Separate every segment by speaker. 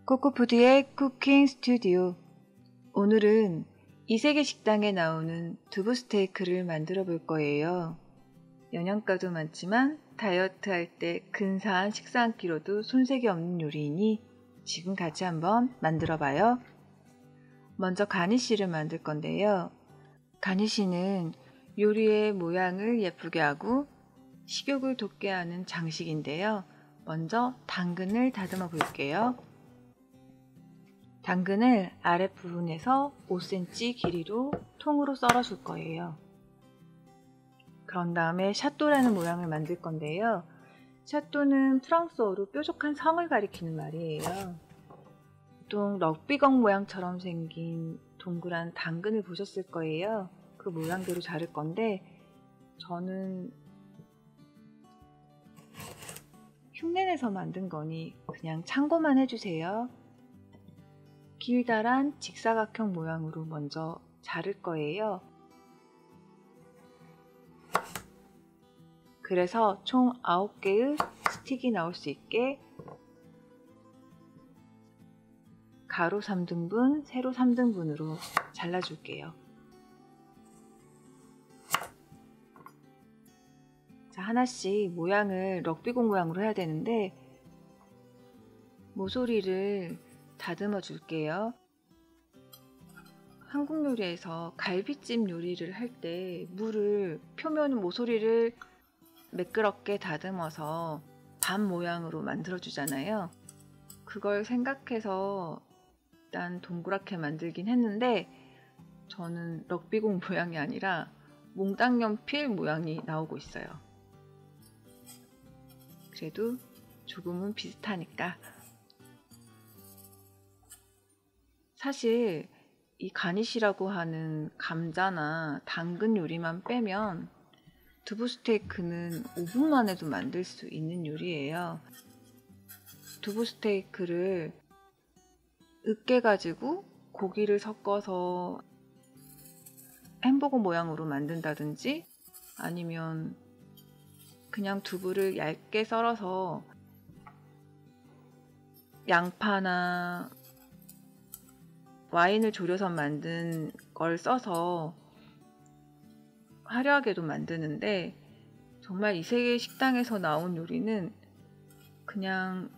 Speaker 1: 코코푸드의 쿠킹 스튜디오. 오늘은 이세계 식당에 나오는 두부 스테이크를 만들어 볼 거예요. 영양가도 많지만 다이어트 할 때 근사한 식사 한 끼로도 손색이 없는 요리이니 지금 같이 한번 만들어 봐요. 먼저 가니쉬를 만들 건데요. 가니쉬는 요리의 모양을 예쁘게 하고 식욕을 돋게 하는 장식인데요. 먼저 당근을 다듬어 볼게요. 당근을 아랫부분에서 5cm 길이로 통으로 썰어 줄 거예요. 그런 다음에 샤또라는 모양을 만들 건데요. 샤또는 프랑스어로 뾰족한 성을 가리키는 말이에요. 보통 럭비공 모양처럼 생긴 동그란 당근을 보셨을 거예요. 그 모양대로 자를 건데 저는 흉내내서 만든 거니 그냥 참고만 해주세요. 길다란 직사각형 모양으로 먼저 자를 거예요. 그래서 총 9개의 스틱이 나올 수 있게 가로 3등분, 세로 3등분으로 잘라줄게요. 자, 하나씩 모양을 럭비공 모양으로 해야 되는데 모서리를 다듬어 줄게요. 한국 요리에서 갈비찜 요리를 할 때 물을 표면 모서리를 매끄럽게 다듬어서 반 모양으로 만들어 주잖아요. 그걸 생각해서 일단 동그랗게 만들긴 했는데 저는 럭비공 모양이 아니라 몽땅 연필 모양이 나오고 있어요. 그래도 조금은 비슷하니까. 사실 이 가니쉬라고 하는 감자나 당근 요리만 빼면 두부 스테이크는 5분만 해도 만들 수 있는 요리예요. 두부 스테이크를 으깨 가지고 고기를 섞어서 햄버거 모양으로 만든다든지 아니면 그냥 두부를 얇게 썰어서 양파나 와인을 졸여서 만든 걸 써서 화려하게도 만드는데 정말 이세계 식당에서 나온 요리는 그냥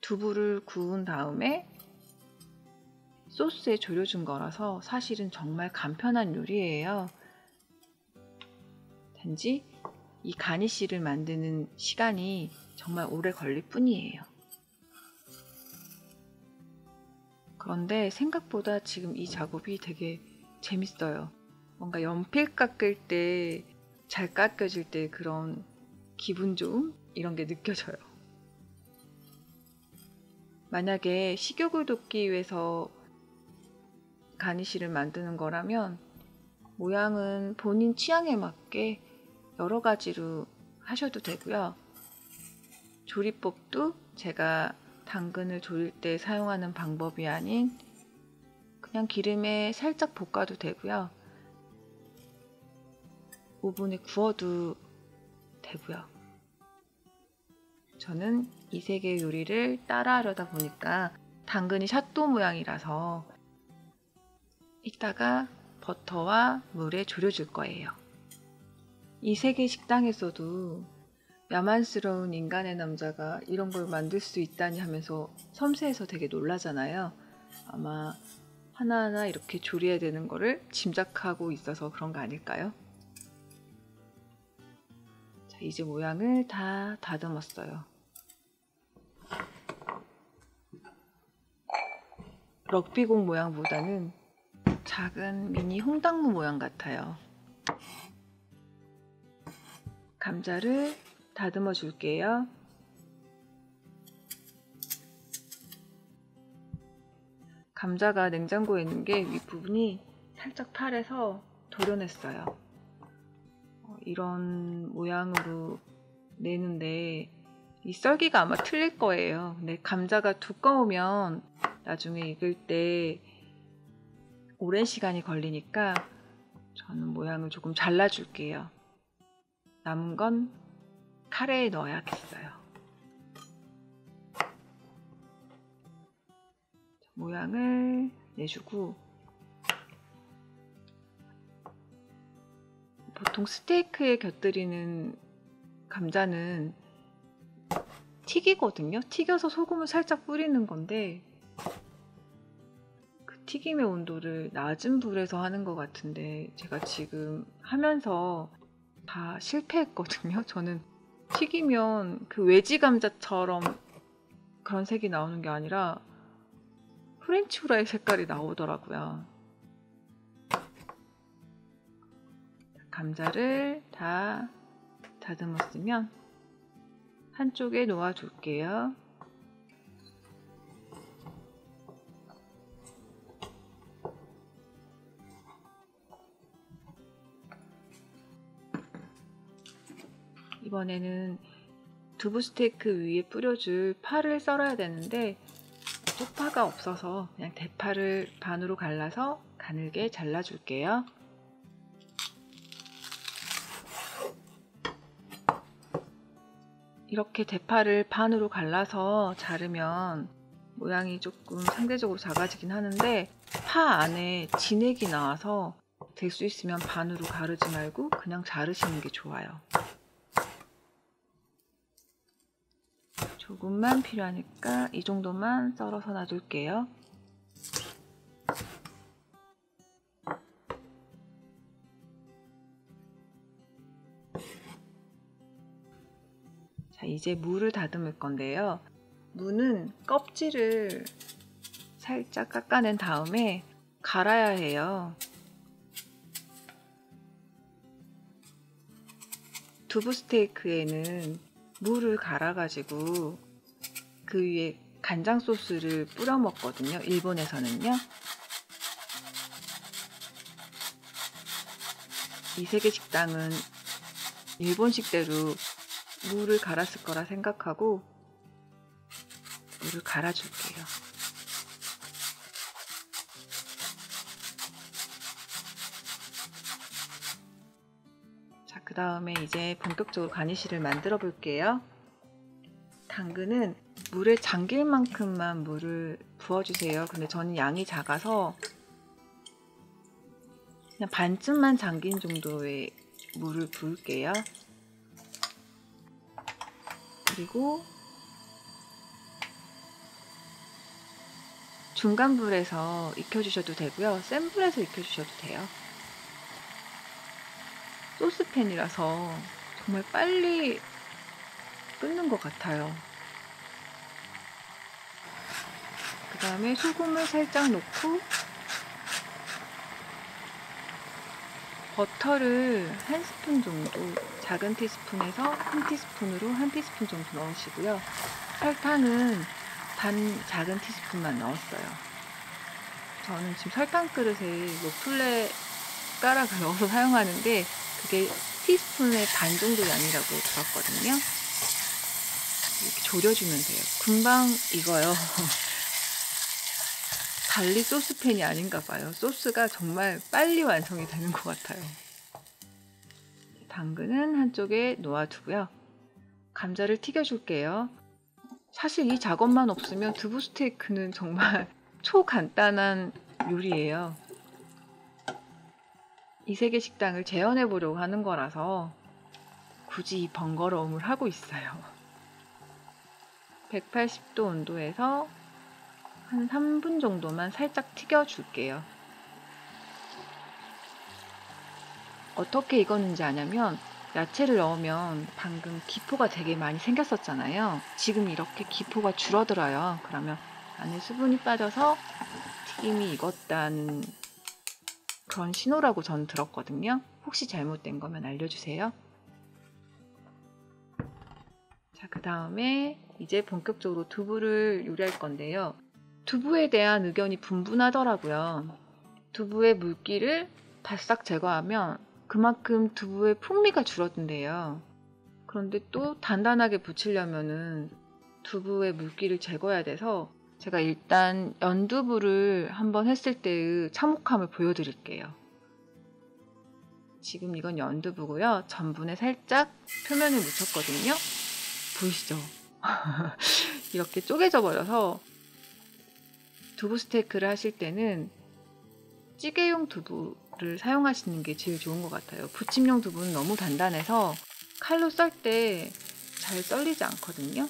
Speaker 1: 두부를 구운 다음에 소스에 졸여준 거라서 사실은 정말 간편한 요리예요. 단지 이 가니쉬를 만드는 시간이 정말 오래 걸릴 뿐이에요. 그런데 생각보다 지금 이 작업이 되게 재밌어요. 뭔가 연필 깎을 때 잘 깎여질 때 그런 기분 좋음? 이런 게 느껴져요. 만약에 식욕을 돋기 위해서 가니쉬를 만드는 거라면 모양은 본인 취향에 맞게 여러 가지로 하셔도 되고요. 조리법도 제가 당근을 조릴 때 사용하는 방법이 아닌 그냥 기름에 살짝 볶아도 되고요. 오븐에 구워도 되고요. 저는 이세계 요리를 따라하려다 보니까 당근이 샤또 모양이라서 이따가 버터와 물에 졸여줄 거예요. 이세계 식당에서도 야만스러운 인간의 남자가 이런 걸 만들 수 있다니 하면서 섬세해서 되게 놀라잖아요. 아마 하나하나 이렇게 조리해야 되는 거를 짐작하고 있어서 그런 거 아닐까요? 자, 이제 모양을 다 다듬었어요. 럭비공 모양보다는 작은 미니 홍당무 모양 같아요. 감자를 다듬어 줄게요. 감자가 냉장고에 있는 게 윗부분이 살짝 파래서 도려냈어요. 이런 모양으로 내는데 이 썰기가 아마 틀릴 거예요. 근데 감자가 두꺼우면 나중에 익을 때 오랜 시간이 걸리니까 저는 모양을 조금 잘라줄게요. 남은 건 카레에 넣어야겠어요. 모양을 내주고, 보통 스테이크에 곁들이는 감자는 튀기거든요. 튀겨서 소금을 살짝 뿌리는 건데 그 튀김의 온도를 낮은 불에서 하는 것 같은데 제가 지금 하면서 다 실패했거든요. 저는 튀기면 그 외지 감자처럼 그런 색이 나오는 게 아니라 프렌치 후라이 색깔이 나오더라고요. 감자를 다 다듬었으면 한쪽에 놓아둘게요. 이번에는 두부 스테이크 위에 뿌려줄 파를 썰어야 되는데 쪽파가 없어서 그냥 대파를 반으로 갈라서 가늘게 잘라줄게요. 이렇게 대파를 반으로 갈라서 자르면 모양이 조금 상대적으로 작아지긴 하는데 파 안에 진액이 나와서 될 수 있으면 반으로 가르지 말고 그냥 자르시는 게 좋아요. 조금만 필요하니까 이 정도만 썰어서 놔둘게요. 자, 이제 무를 다듬을 건데요. 무는 껍질을 살짝 깎아낸 다음에 갈아야 해요. 두부 스테이크에는 무를 갈아가지고 그 위에 간장 소스를 뿌려 먹거든요. 일본에서는요. 이세계 식당은 일본식대로 무를 갈았을 거라 생각하고 무를 갈아줄게요. 자, 그 다음에 이제 본격적으로 가니쉬를 만들어 볼게요. 당근은 물에 잠길 만큼만 물을 부어주세요. 근데 저는 양이 작아서 그냥 반쯤만 잠긴 정도의 물을 부을게요. 그리고 중간 불에서 익혀주셔도 되고요. 센 불에서 익혀주셔도 돼요. 소스팬이라서 정말 빨리 끓는 것 같아요. 그 다음에 소금을 살짝 넣고 버터를 한 스푼 정도, 작은 티스푼에서 큰 티스푼으로 한 티스푼 정도 넣으시고요. 설탕은 반 작은 티스푼만 넣었어요. 저는 지금 설탕 그릇에 요플레 가락을 넣어서 사용하는데 그게 티스푼의 반 정도 양이라고 들었거든요. 이렇게 졸여주면 돼요. 금방 익어요. 달리 소스팬이 아닌가 봐요. 소스가 정말 빨리 완성이 되는 것 같아요. 당근은 한쪽에 놓아두고요. 감자를 튀겨줄게요. 사실 이 작업만 없으면 두부 스테이크는 정말 초간단한 요리예요. 이세계 식당을 재현해 보려고 하는 거라서 굳이 이 번거로움을 하고 있어요. 180도 온도에서 한 3분 정도만 살짝 튀겨줄게요. 어떻게 익었는지 아냐면 야채를 넣으면 방금 기포가 되게 많이 생겼었잖아요. 지금 이렇게 기포가 줄어들어요. 그러면 안에 수분이 빠져서 튀김이 익었다는 그런 신호라고 전 들었거든요. 혹시 잘못된 거면 알려주세요. 자, 그 다음에 이제 본격적으로 두부를 요리할 건데요. 두부에 대한 의견이 분분하더라고요. 두부의 물기를 바싹 제거하면 그만큼 두부의 풍미가 줄어든대요. 그런데 또 단단하게 부치려면은 두부의 물기를 제거해야 돼서 제가 일단 연두부를 한번 했을 때의 참혹함을 보여드릴게요. 지금 이건 연두부고요. 전분에 살짝 표면을 묻혔거든요. 보이시죠? 이렇게 쪼개져 버려서 두부 스테이크를 하실 때는 찌개용 두부를 사용하시는 게 제일 좋은 것 같아요. 부침용 두부는 너무 단단해서 칼로 썰 때 잘 썰리지 않거든요.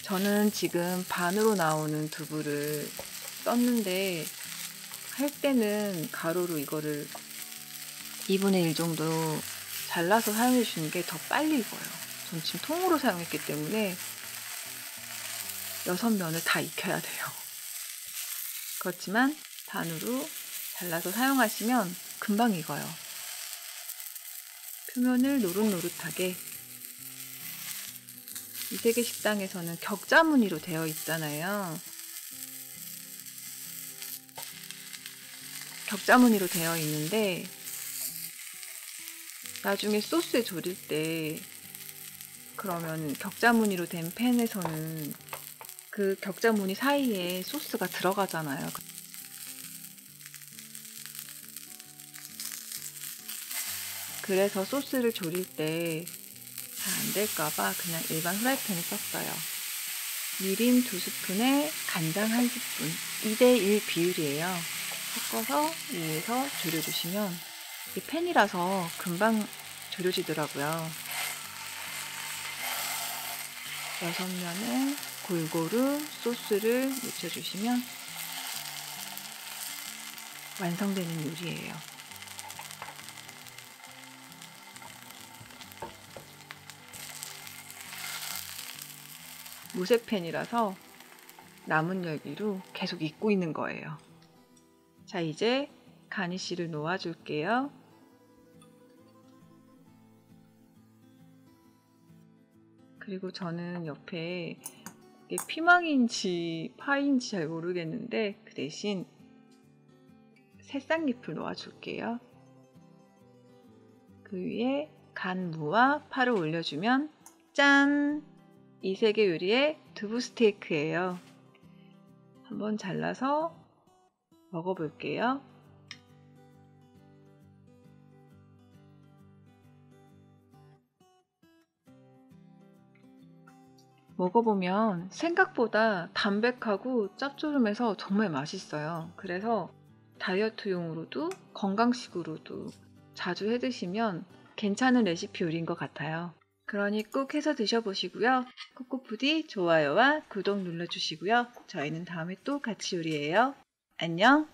Speaker 1: 저는 지금 반으로 나오는 두부를 썼는데 할 때는 가로로 이거를 2분의 1 정도 잘라서 사용해 주시는 게 더 빨리 익어요. 전 지금 통으로 사용했기 때문에 6면을 다 익혀야 돼요. 그렇지만 반으로 잘라서 사용하시면 금방 익어요. 표면을 노릇노릇하게. 이세계 식당에서는 격자 무늬로 되어 있잖아요. 격자 무늬로 되어 있는데 나중에 소스에 졸일 때 그러면 격자 무늬로 된 팬에서는 그 격자 무늬 사이에 소스가 들어가잖아요. 그래서 소스를 졸일 때 잘 안 될까봐 그냥 일반 후라이팬을 썼어요. 미림 2스푼에 간장 1스푼 2:1 비율이에요. 섞어서 위에서 졸여주시면 이 팬이라서 금방 졸여지더라고요. 6면에 골고루 소스를 묻혀주시면 완성되는 요리예요. 무쇠팬이라서 남은 열기로 계속 익고 있는 거예요. 자, 이제 가니쉬를 놓아줄게요. 그리고 저는 옆에 이게 피망인지 파인지 잘 모르겠는데 그 대신 새싹잎을 놓아줄게요. 그 위에 간 무와 파를 올려주면 짠! 이세계 요리의 두부 스테이크예요. 한번 잘라서 먹어볼게요. 먹어보면 생각보다 담백하고 짭조름해서 정말 맛있어요. 그래서 다이어트용으로도 건강식으로도 자주 해드시면 괜찮은 레시피 요리인 것 같아요. 그러니 꼭 해서 드셔보시고요. 코코푸디 좋아요와 구독 눌러주시고요. 저희는 다음에 또 같이 요리해요. 안녕!